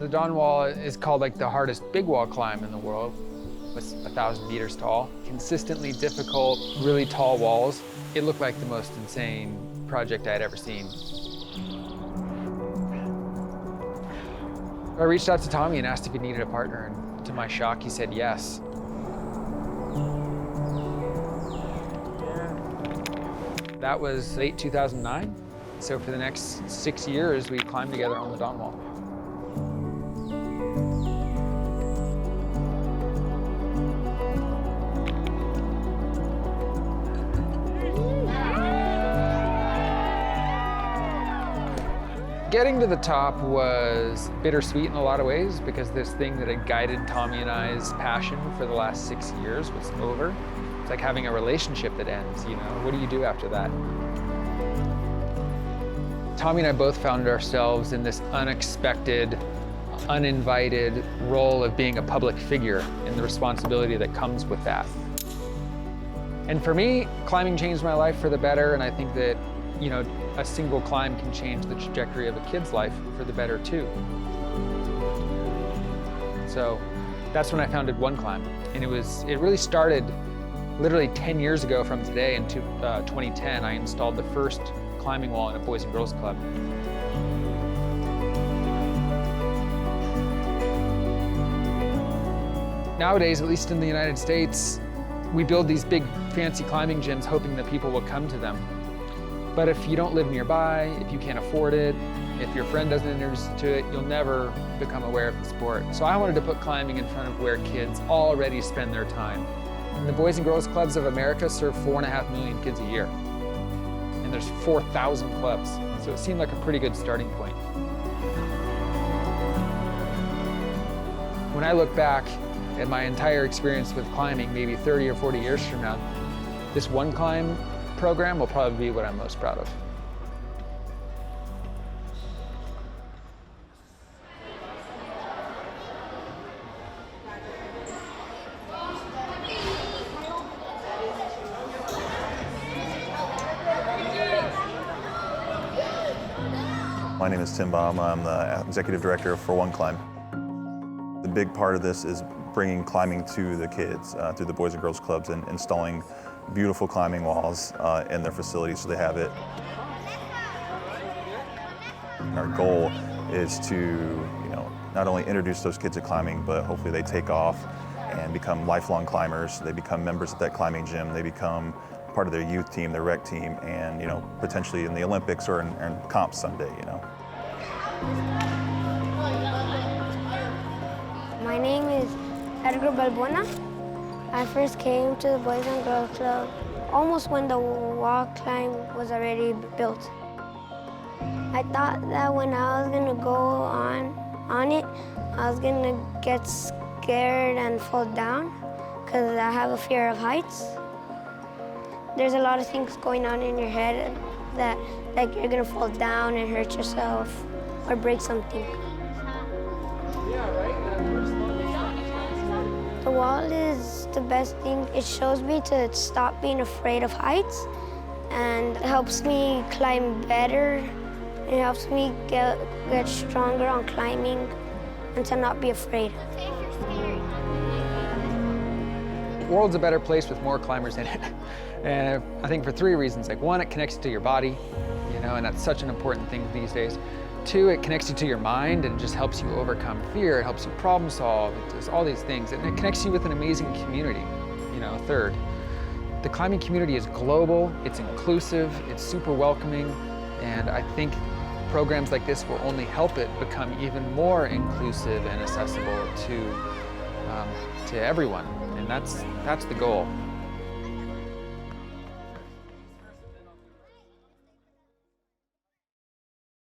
The Dawn Wall is called like the hardest big wall climb in the world. It's 1,000 meters tall, consistently difficult, really tall walls. It looked like the most insane project I had ever seen. I reached out to Tommy and asked if he needed a partner, and to my shock, he said yes. That was late 2009. So for the next 6 years, we climbed together on the Dawn Wall. Getting to the top was bittersweet in a lot of ways because this thing that had guided Tommy and I's passion for the last 6 years was over. It's like having a relationship that ends, you know? What do you do after that? Tommy and I both found ourselves in this unexpected, uninvited role of being a public figure and the responsibility that comes with that. And for me, climbing changed my life for the better, and I think that, you know, a single climb can change the trajectory of a kid's life for the better too. So that's when I founded One Climb. And it really started literally 10 years ago from today. In 2010, I installed the first climbing wall in a Boys and Girls Club. Nowadays, at least in the United States, we build these big fancy climbing gyms hoping that people will come to them. But if you don't live nearby, if you can't afford it, if your friend doesn't introduce you to it, you'll never become aware of the sport. So I wanted to put climbing in front of where kids already spend their time. And the Boys and Girls Clubs of America serve 4.5 million kids a year. And there's 4,000 clubs. So it seemed like a pretty good starting point. When I look back at my entire experience with climbing, maybe 30 or 40 years from now, this One Climb program will probably be what I'm most proud of. My name is Tim Baum. I'm the executive director for One Climb. The big part of this is bringing climbing to the kids through the Boys and Girls Clubs and installing beautiful climbing walls in their facilities so they have it. Our goal is to, not only introduce those kids to climbing, but hopefully they take off and become lifelong climbers. They become members of that climbing gym. They become part of their youth team, their rec team, and potentially in the Olympics or in comps someday. My name is Edgar Balbuena. I first came to the Boys and Girls Club almost when the wall climb was already built. I thought that when I was gonna go on it, I was gonna get scared and fall down because I have a fear of heights. There's a lot of things going on in your head that like you're gonna fall down and hurt yourself or break something. The wall is the best thing. It shows me to stop being afraid of heights and it helps me climb better. It helps me get stronger on climbing and to not be afraid. The world's a better place with more climbers in it. And I think for 3 reasons. Like 1, it connects you to your body, and that's such an important thing these days. 2, it connects you to your mind and just helps you overcome fear. It helps you problem solve. It does all these things. And it connects you with an amazing community. 3rd, the climbing community is global, it's inclusive, it's super welcoming, and I think programs like this will only help it become even more inclusive and accessible to everyone. And that's the goal.